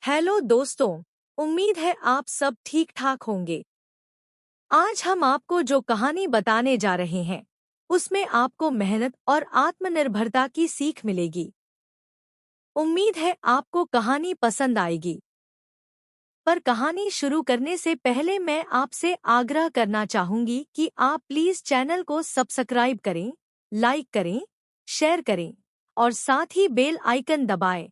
Hello दोस्तों, उम्मीद है आप सब ठीक ठाक होंगे। आज हम आपको जो कहानी बताने जा रहे हैं, उसमें आपको मेहनत और आत्मनिर्भरता की सीख मिलेगी। उम्मीद है आपको कहानी पसंद आएगी। पर कहानी शुरू करने से पहले मैं आपसे आग्रह करना चाहूंगी कि आप प्लीज चैनल को सब्सक्राइब करें, लाइक करें, शेयर करें और साथ ही बेल आइकन दबाएं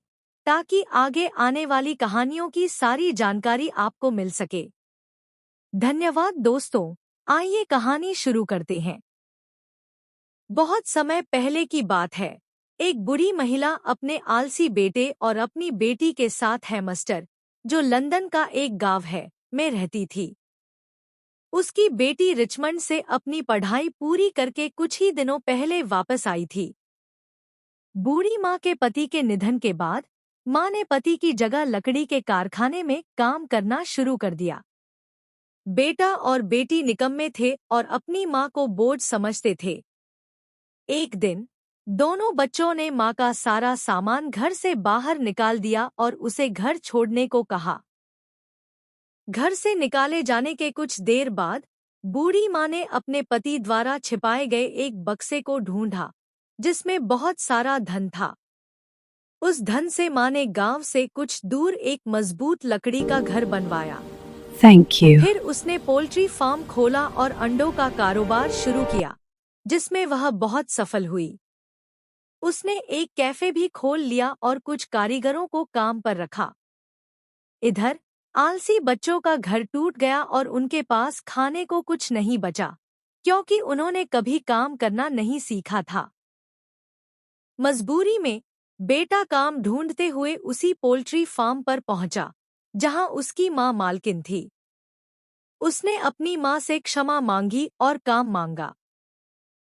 ताकि आगे आने वाली कहानियों की सारी जानकारी आपको मिल सके। धन्यवाद दोस्तों, आइए कहानी शुरू करते हैं। बहुत समय पहले की बात है। एक बुरी महिला अपने आलसी बेटे और अपनी बेटी के साथ हैमस्टर, जो लंदन का एक गांव है, में रहती थी। उसकी बेटी रिचमंड से अपनी पढ़ाई पूरी करके कुछ ही दिनों पहले वापस आई थी। बूढ़ी माँ के पति के निधन के बाद माँ ने पति की जगह लकड़ी के कारखाने में काम करना शुरू कर दिया। बेटा और बेटी निकम्मे थे और अपनी माँ को बोझ समझते थे। एक दिन दोनों बच्चों ने माँ का सारा सामान घर से बाहर निकाल दिया और उसे घर छोड़ने को कहा। घर से निकाले जाने के कुछ देर बाद बूढ़ी माँ ने अपने पति द्वारा छिपाए गए एक बक्से को ढूंढा, जिसमें बहुत सारा धन था। उस धन से माँ ने गांव से कुछ दूर एक मजबूत लकड़ी का घर बनवाया। Thank you. फिर उसने पोल्ट्री फार्म खोला और अंडों का कारोबार शुरू किया, जिसमें वह बहुत सफल हुई। उसने एक कैफे भी खोल लिया और कुछ कारीगरों को काम पर रखा। इधर आलसी बच्चों का घर टूट गया और उनके पास खाने को कुछ नहीं बचा, क्योंकि उन्होंने कभी काम करना नहीं सीखा था। मजबूरी में बेटा काम ढूंढते हुए उसी पोल्ट्री फार्म पर पहुंचा, जहां उसकी मां मालकिन थी। उसने अपनी मां से क्षमा मांगी और काम मांगा।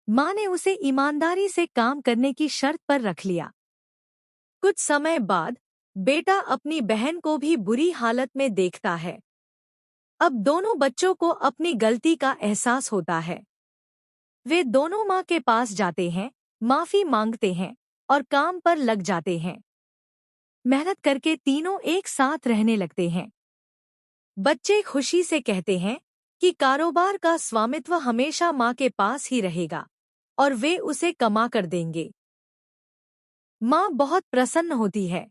मां ने उसे ईमानदारी से काम करने की शर्त पर रख लिया। कुछ समय बाद बेटा अपनी बहन को भी बुरी हालत में देखता है। अब दोनों बच्चों को अपनी गलती का एहसास होता है। वे दोनों मां के पास जाते हैं, माफी मांगते हैं और काम पर लग जाते हैं। मेहनत करके तीनों एक साथ रहने लगते हैं। बच्चे खुशी से कहते हैं कि कारोबार का स्वामित्व हमेशा मां के पास ही रहेगा और वे उसे कमा कर देंगे। मां बहुत प्रसन्न होती है।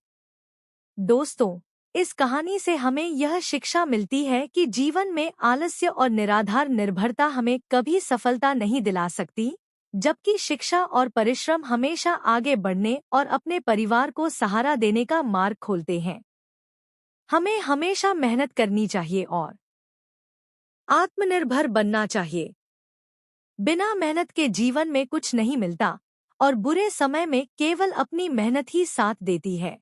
दोस्तों, इस कहानी से हमें यह शिक्षा मिलती है कि जीवन में आलस्य और निराधार निर्भरता हमें कभी सफलता नहीं दिला सकती, जबकि शिक्षा और परिश्रम हमेशा आगे बढ़ने और अपने परिवार को सहारा देने का मार्ग खोलते हैं। हमें हमेशा मेहनत करनी चाहिए और आत्मनिर्भर बनना चाहिए। बिना मेहनत के जीवन में कुछ नहीं मिलता और बुरे समय में केवल अपनी मेहनत ही साथ देती है।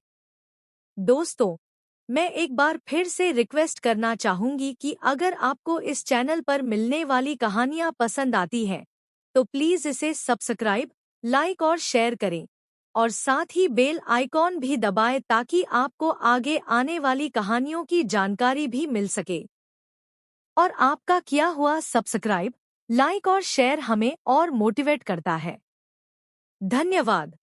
दोस्तों, मैं एक बार फिर से रिक्वेस्ट करना चाहूंगी कि अगर आपको इस चैनल पर मिलने वाली कहानियां पसंद आती हैं, तो प्लीज इसे सब्सक्राइब, लाइक और शेयर करें और साथ ही बेल आइकॉन भी दबाएं ताकि आपको आगे आने वाली कहानियों की जानकारी भी मिल सके। और आपका किया हुआ सब्सक्राइब, लाइक और शेयर हमें और मोटिवेट करता है। धन्यवाद।